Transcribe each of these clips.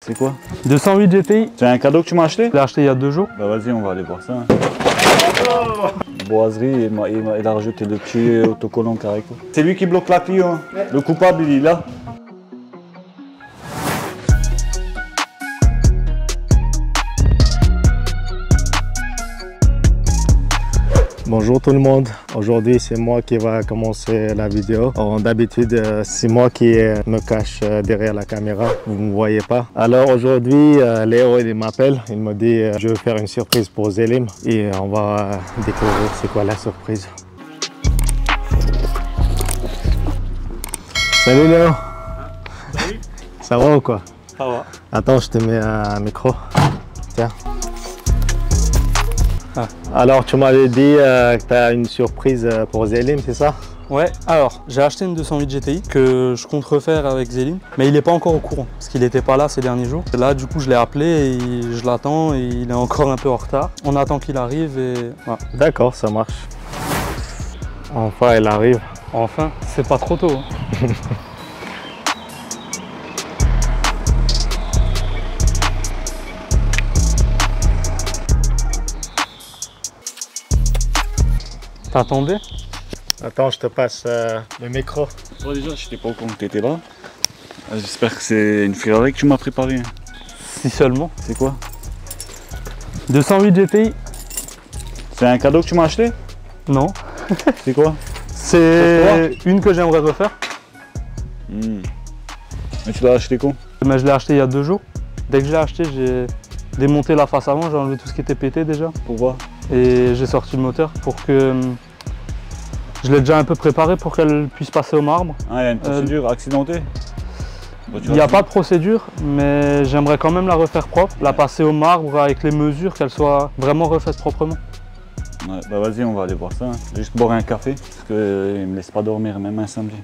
C'est quoi? 208 GTI. C'est un cadeau que tu m'as acheté? Je l'ai acheté il y a 2 jours. Bah vas-y, on va aller voir ça. Boiserie, il a rajouté le petit autocollant Carico. C'est lui qui bloque la Clio. Hein. Ouais. Le coupable, il est là. Bonjour tout le monde, aujourd'hui c'est moi qui va commencer la vidéo. D'habitude c'est moi qui me cache derrière la caméra, vous ne me voyez pas. Alors aujourd'hui Léo il m'appelle, il me dit je veux faire une surprise pour Zélim et on va découvrir c'est quoi la surprise. Salut Léo. Salut. Ça va ou quoi? Ça va. Attends, je te mets un micro, tiens. Ah. Alors tu m'avais dit que tu as une surprise pour Zélim, c'est ça? Ouais, alors j'ai acheté une 208 GTI que je compte refaire avec Zélim, mais il n'est pas encore au courant parce qu'il n'était pas là ces derniers jours. Et là du coup je l'ai appelé et je l'attends et il est encore un peu en retard. On attend qu'il arrive et voilà. D'accord, ça marche. Enfin elle arrive. Enfin, c'est pas trop tôt. Hein. T'attendais? Attends, je te passe le micro. Toi déjà, je n'étais pas au courant que tu étais là. J'espère que c'est une Ferrari que tu m'as préparée. Si seulement. C'est quoi? 208 GTI? C'est un cadeau que tu m'as acheté? Non. C'est quoi? C'est une que j'aimerais refaire. Mais tu l'as acheté quand? Mais je l'ai acheté il y a 2 jours. Dès que je l'ai acheté, j'ai démonté la face avant, j'ai enlevé tout ce qui était pété déjà. Pourquoi? Et j'ai sorti le moteur pour que je l'ai déjà un peu préparé pour qu'elle puisse passer au marbre. Ah, il y a une procédure accidentée? Il n'y a pas de procédure, mais j'aimerais quand même la refaire propre, la passer au marbre avec les mesures, qu'elle soit vraiment refaite proprement. Ouais, bah vas-y, on va aller voir ça. Hein. Juste boire un café, parce qu'il ne me laisse pas dormir, même un samedi.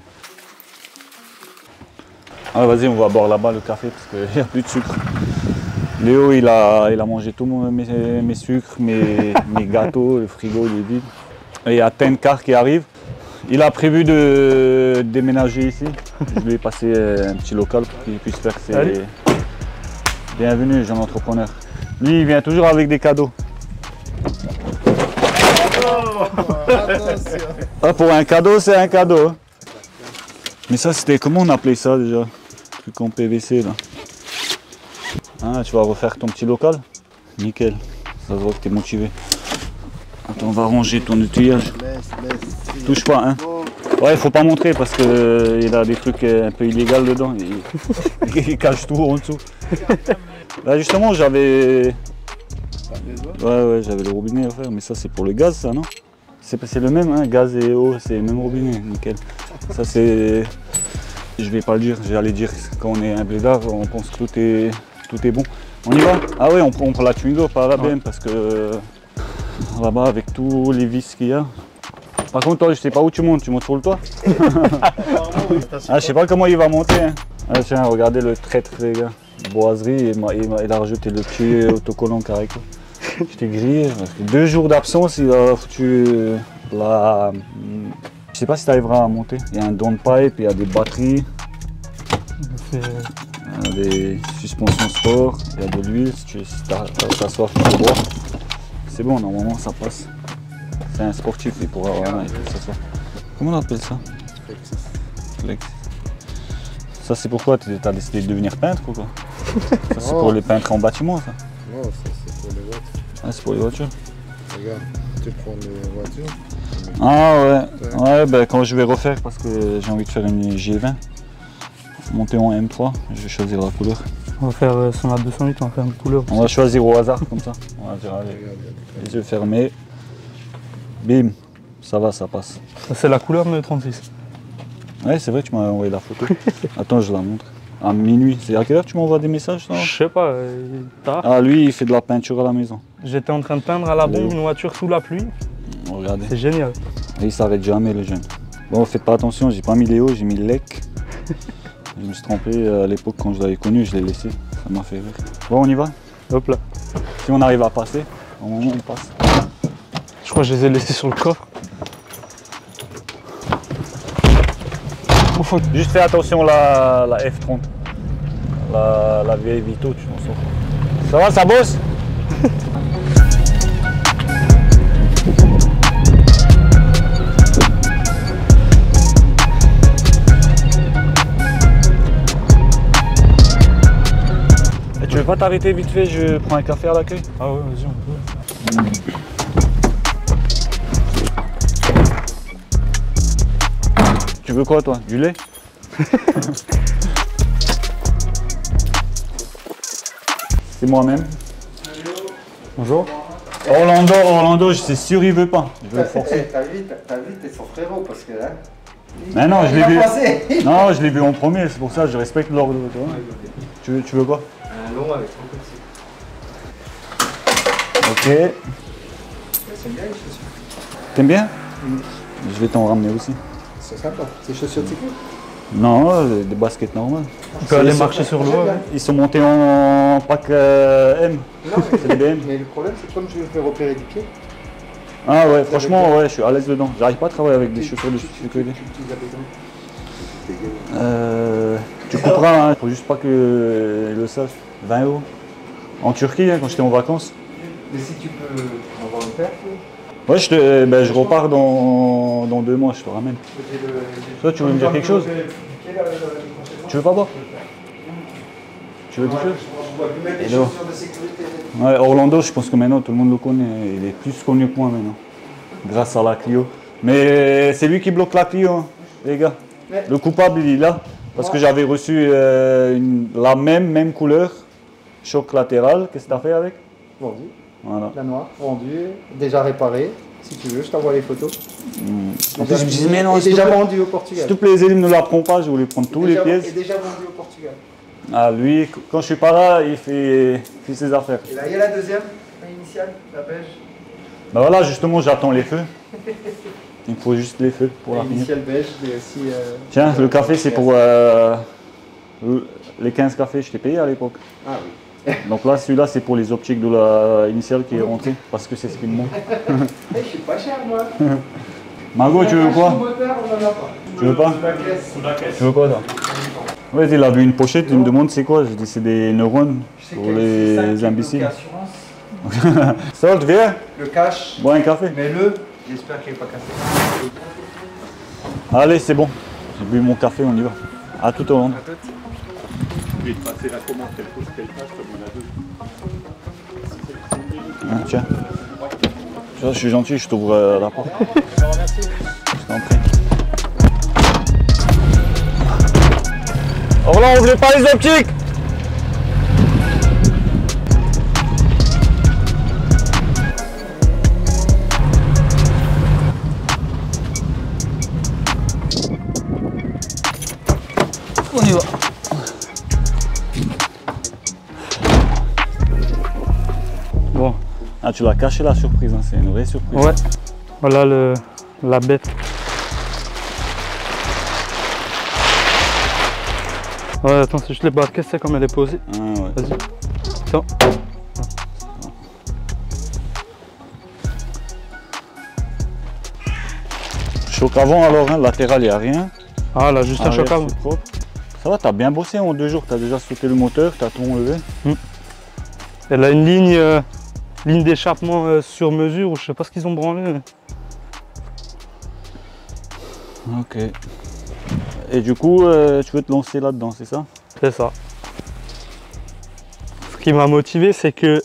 Ah, vas-y, on va boire là-bas le café, parce qu'il n'y a plus de sucre. Léo, il a mangé tous mes sucres, mes gâteaux, le frigo, il est vide. Et il y a Tencar qui arrive. Il a prévu de déménager ici. Je lui ai passé un petit local pour qu'il puisse faire ses... Bienvenue, jeune entrepreneur. Lui, il vient toujours avec des cadeaux. Ah, pour un cadeau, c'est un cadeau. Mais ça, c'était... Comment on appelait ça déjà? Le truc en PVC, là. Ah, tu vas refaire ton petit local? Nickel. Ça se voit que tu es motivé. Attends, on va ranger ton outillage. Touche pas, hein? Ouais, il faut pas montrer parce qu'il a des trucs un peu illégaux dedans. Il cache tout en dessous. Là, justement, j'avais... Ouais, j'avais le robinet à faire, mais ça, c'est pour le gaz, ça, non? C'est le même, hein? Gaz et eau, c'est le même robinet, nickel. Ça, c'est... Je vais pas le dire, j'allais dire quand on est un blédard, on pense que tout est bon. On y va? Ah oui, on prend la Twingo, pas la BM, parce que là-bas, avec tous les vis qu'il y a. Par contre, toi, je sais pas où tu montes sur le toit? Ah, je sais pas comment il va monter. Hein. Ah, tiens, regardez le traître, les gars. Boiserie, il a rajouté le petit autocollant Carico. Je t'ai grillé, parce que 2 jours d'absence, il a foutu la... Je sais pas si tu arriveras à monter. Il y a un downpipe, il y a des batteries. Il y a des suspensions sport, il y a de l'huile, si tu as soif, tu peux boire. C'est bon, normalement ça passe. C'est un sportif, il pourra s'asseoir. Comment on appelle ça? Flex. Ça c'est pourquoi tu as décidé de devenir peintre ou quoi? Ça c'est pour les peintres en bâtiment ça? Non, ça c'est pour les voitures. Ah, c'est pour les voitures? Regarde, tu prends les voitures. Ah ouais, ben, quand je vais refaire parce que j'ai envie de faire une G20. Monter en M3, je vais choisir la couleur. On va faire son A208, on va faire une couleur. On va choisir au hasard comme ça. On va dire allez, les yeux fermés. Bim, ça va, ça passe. C'est la couleur de 36. Ouais, c'est vrai, tu m'as envoyé la photo. Attends, je la montre. À minuit, c'est à quelle heure tu m'envoies des messages ça? Je sais pas, tard. Ah, lui, il fait de la peinture à la maison. J'étais en train de peindre à la bombe une voiture sous la pluie. Regardez. C'est génial. Et il s'arrête jamais, le jeune. Bon, faites pas attention, j'ai pas mis Léo, j'ai mis Lec. Je me suis trompé à l'époque quand je l'avais connu, je l'ai laissé. Ça m'a fait rire. Bon, on y va? Hop là. Si on arrive à passer, au moment on passe. Je crois que je les ai laissés sur le coffre. Juste fais attention la F30. La vieille Vito, tu t'en sors. Ça va, ça bosse? Et tu veux pas t'arrêter vite fait, je prends un café à l'accueil? Ah ouais, vas-y, on peut. Tu veux quoi toi? Du lait? C'est moi-même. Bonjour. Orlando, c'est sûr il veut pas. Je vais le forcer. T'as vu, t'es son frérot parce que là. Mais non, je l'ai vu. Passé. Non, je l'ai vu en premier, c'est pour ça que je respecte l'ordre. Tu veux quoi? Un long avec beaucoup de sucre. Ok. C'est bien les chaussures. T'aimes bien? Je vais t'en ramener aussi. C'est sympa. C'est chaussures de sécurité. Non, des baskets normales. Tu peux aller marcher sur l'eau. Ouais. Ils sont montés en pack M. Non, C'est des BM. mais le problème, c'est comme je me fais repérer du pied. Ah ouais, franchement, ouais, je suis à l'aise dedans. J'arrive pas à travailler avec des chaussures de sécurité. Tu utilises la béton. Tu couperas, hein. Faut juste pas que le sache. 20 €. En Turquie, hein, quand j'étais en vacances. Mais si tu peux avoir une paire, Ouais, je repars dans 2 mois, je te ramène. Toi, tu veux me dire quelque chose? Tu veux pas boire? Tu veux quelque chose? Je vois plus mettre des Hello. chaussures de sécurité. Ouais, Orlando, je pense que maintenant tout le monde le connaît. Il est plus connu que moi maintenant. Grâce à la Clio. Mais c'est lui qui bloque la Clio, hein, les gars. Ouais. Le coupable, il est là. Parce que j'avais reçu la même couleur, choc latéral. Qu'est-ce que tu as fait avec? Vendu. Voilà. La noire, vendue, déjà réparée. Si tu veux, je t'envoie les photos. En plus, je me disais, mais non, et s'il te déjà plaît, vendu au Portugal. s'il te plaît, Zélim, ne la prends pas, je voulais prendre tous les Et pièces. déjà vendu au Portugal. Ah, lui, quand je suis pas là, il fait ses affaires. Et là, il y a la deuxième, la initiale, la beige. Bah voilà, justement, j'attends les feux. Il me faut juste les feux pour la La finir. initiale beige, mais aussi. Tiens, le café, c'est pour les 15 cafés, je t'ai payé à l'époque. Ah oui. Donc là, celui-là, c'est pour les optiques de la initiale qui est rentrée, parce que c'est ce qu'il me manque. Je suis pas cher, moi. Margot, tu veux quoi? Moteur, on en a pas. Tu veux pas? La caisse. Tu veux quoi, toi? Ouais, il a vu une pochette, il me demande c'est quoi? Je dis c'est des neurones pour les imbéciles. Sold, viens, Le cash, bois un café. mets-le. J'espère qu'il n'est pas cassé. Allez, c'est bon. J'ai bu mon café, on y va. À tout au long. Je vais te passer la commande, quelle chose qu'elle passe, comme il y en a deux. Ah, tiens. Tu vois, je suis gentil, je t'ouvre la porte. Je t'en prie. Orlan, ouvre pas les optiques! On y va. Bon, Ah, tu l'as caché la surprise, hein. C'est une vraie surprise. ouais. Voilà la bête. Ouais, attends, c'est juste les barquettes, c'est comme elle est posée. Ah, ouais. Vas-y. Attends. Choc avant alors, hein, latéral, il n'y a rien. Ah, là, juste un Arrière, choc avant. c'est propre. Ça va, t'as bien bossé en 2 jours, t'as déjà sauté le moteur, t'as tout enlevé. Elle a une ligne d'échappement sur mesure, ou je sais pas ce qu'ils ont branlé. Mais... Ok. Et du coup, tu veux te lancer là-dedans, c'est ça? C'est ça. Ce qui m'a motivé, c'est que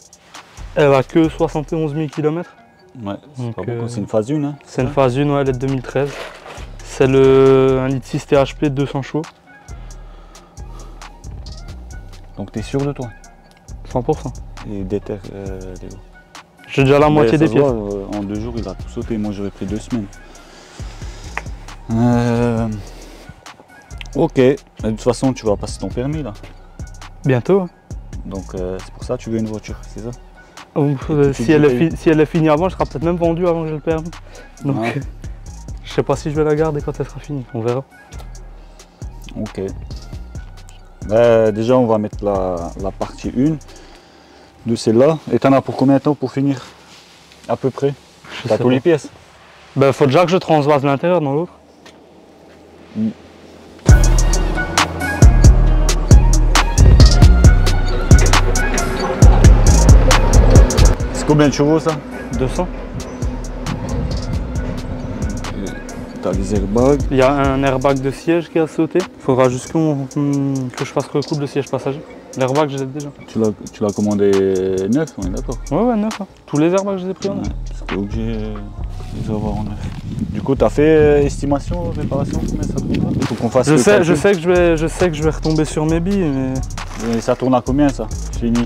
elle va que 71 000 km. Ouais, c'est Donc, pas beaucoup, c'est une phase 1. Hein, C'est une phase 1, ouais, elle est de 2013. C'est un litre 6 THP 200 chevaux. Donc t'es sûr de toi? 100%. Et déter, J'ai déjà la moitié ça des se pièces. voit, en 2 jours, il a tout sauté. Moi, j'aurais pris 2 semaines. Ok. Mais de toute façon, tu vas passer ton permis là. Bientôt. Hein. Donc c'est pour ça que tu veux une voiture, c'est ça? Si elle est finie avant, elle sera peut-être même vendue avant que j'ai le permis. Donc, Ah. je sais pas si je vais la garder quand elle sera finie. On verra. Ok. Bah, déjà, on va mettre la partie 1 de celle-là. Et t'en as pour combien de temps pour finir? À peu près? Je T'as sais tous pas. les pièces? Ben, faut déjà que je transvase l'intérieur dans l'autre. Combien de chevaux ça? 200. T'as les airbags. Il y a un airbag de siège qui a sauté. Il faudra juste que je fasse recoudre le siège passager. L'airbag, je l'ai déjà. Tu l'as commandé neuf, on est d'accord? Ouais, neuf. Hein. Tous les airbags, je les ai pris en neuf. Parce que t'es obligé de les avoir en neuf. Du coup, t'as fait estimation, réparation, combien ça coûtera? Il faut qu'on fasse je sais que je vais retomber sur mes billes, mais... Et ça tourne à combien ça? Fini?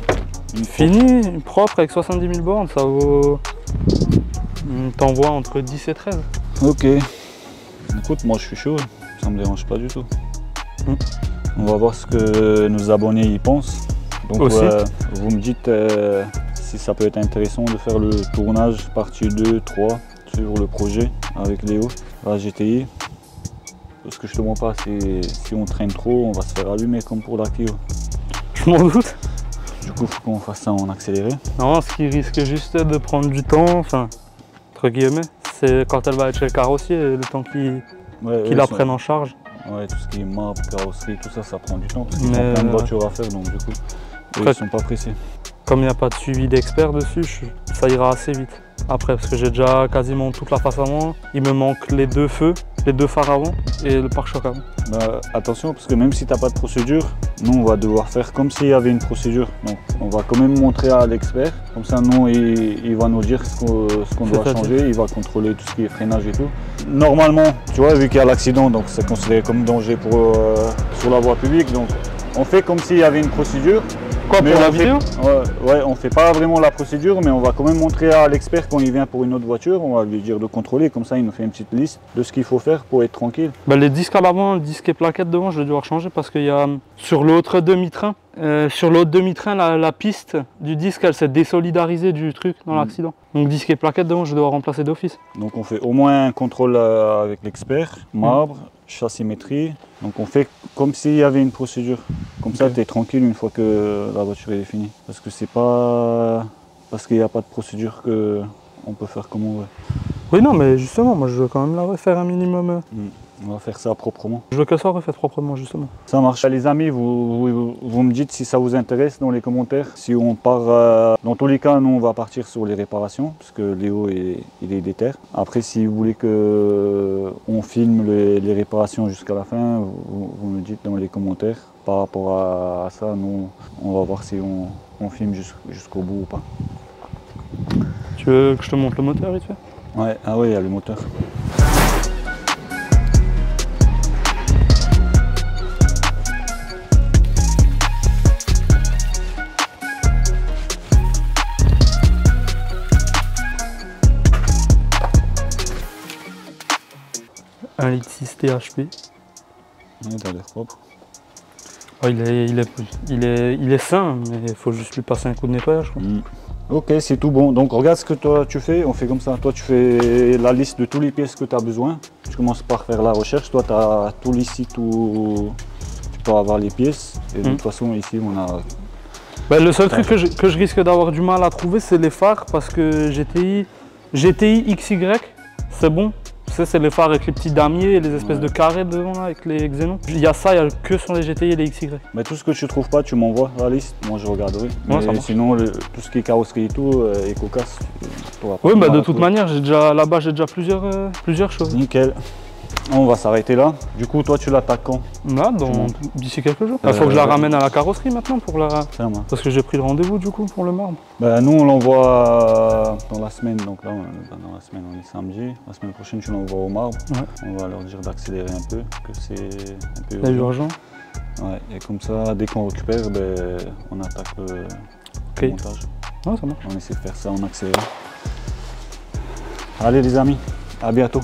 Fini, propre, avec 70 000 bornes, ça vaut... T'envoies entre 10 et 13. Ok. Écoute, moi je suis chaud, ça me dérange pas du tout. On va voir ce que nos abonnés y pensent. Donc vous me dites si ça peut être intéressant de faire le tournage partie 2, 3 sur le projet avec Léo, la GTI. Ce que je te montre pas, c'est si on traîne trop, on va se faire allumer comme pour la Clio. Je m'en doute. Du coup, il faut qu'on fasse ça en accéléré. Non, ce qui risque juste de prendre du temps, enfin, entre guillemets, c'est quand elle va être chez le carrossier, le temps qu'il la prenne en charge. Ouais, tout ce qui est marbre, carrosserie, tout ça, ça prend du temps parce qu'ils ont plein de voitures à faire, donc du coup, ils ne sont pas pressés. Comme il n'y a pas de suivi d'expert dessus, ça ira assez vite. Après, parce que j'ai déjà quasiment toute la face avant, il me manque les deux feux, les deux phares avant et le pare-choc avant. Bah, attention, parce que même si tu n'as pas de procédure, nous on va devoir faire comme s'il y avait une procédure. Donc on va quand même montrer à l'expert, comme ça nous il va nous dire ce qu'on doit changer, il va contrôler tout ce qui est freinage et tout. Normalement, tu vois, vu qu'il y a l'accident, donc c'est considéré comme danger sur la voie publique, donc on fait comme s'il y avait une procédure. Quoi, pour la vidéo? Ouais, on fait pas vraiment la procédure, mais on va quand même montrer à l'expert quand il vient pour une autre voiture, on va lui dire de contrôler, comme ça il nous fait une petite liste de ce qu'il faut faire pour être tranquille. Ben, les disques à l'avant, le disque et plaquettes devant, je vais devoir changer parce qu'il y a sur l'autre demi-train, la piste du disque, elle s'est désolidarisée du truc dans l'accident. Donc disque et plaquettes devant, je vais devoir remplacer d'office. Donc on fait au moins un contrôle avec l'expert, marbre, chassimétrie. Donc on fait comme s'il y avait une procédure. Comme ça tu es tranquille une fois que la voiture est finie. Parce que c'est pas parce qu'il n'y a pas de procédure qu'on peut faire comme on veut. Oui non mais justement, moi je veux quand même la refaire un minimum. On va faire ça proprement. Je veux que ça soit refait proprement justement. Ça marche. Les amis, vous me dites si ça vous intéresse dans les commentaires. Si on part, dans tous les cas, nous on va partir sur les réparations, parce que Léo il est déter. Après, si vous voulez qu'on filme les réparations jusqu'à la fin, vous me dites dans les commentaires. Par rapport à ça, nous on va voir si on filme jusqu'au bout ou pas. Tu veux que je te montre le moteur vite fait? Ouais, ah oui, il y a le moteur. Un litre 6 THP. Ouais, t'as l'air propre. Oh, il est sain, mais il faut juste lui passer un coup de nettoyage. Quoi. Ok, c'est tout bon. Donc regarde ce que toi tu fais, on fait comme ça. Toi tu fais la liste de toutes les pièces que tu as besoin. Tu commences par faire la recherche. Toi tu as tout ici, tu peux avoir les pièces. Et de toute façon ici on a... Ben, le seul truc que je risque d'avoir du mal à trouver, c'est les phares, parce que GTI XY, c'est bon. C'est les phares avec les petits damiers et les espèces de carrés devant là, avec les xénons. Il y a ça, il n'y a que sur les GTI et les XY. Mais tout ce que tu trouves pas, tu m'envoies la liste, moi je regarderai. Ouais, sinon, tout ce qui est carrosserie et tout, éco-casse, tu n'auras pas. Oui, bah, de toute manière, là-bas j'ai déjà plusieurs choses. Nickel. On va s'arrêter là. Du coup, toi tu l'attaques quand? Là, d'ici quelques jours. Il faut que je la ramène à la carrosserie maintenant pour parce que j'ai pris le rendez-vous du coup pour le marbre. Bah, nous on l'envoie dans la semaine, donc là dans la semaine on est samedi. La semaine prochaine tu l'envoies au marbre. Ouais. On va leur dire d'accélérer un peu, que c'est un peu urgent. Ouais, et comme ça, dès qu'on récupère, ben, on attaque le montage. Ouais, ça marche. On essaie de faire ça en accéléré. Allez les amis, à bientôt.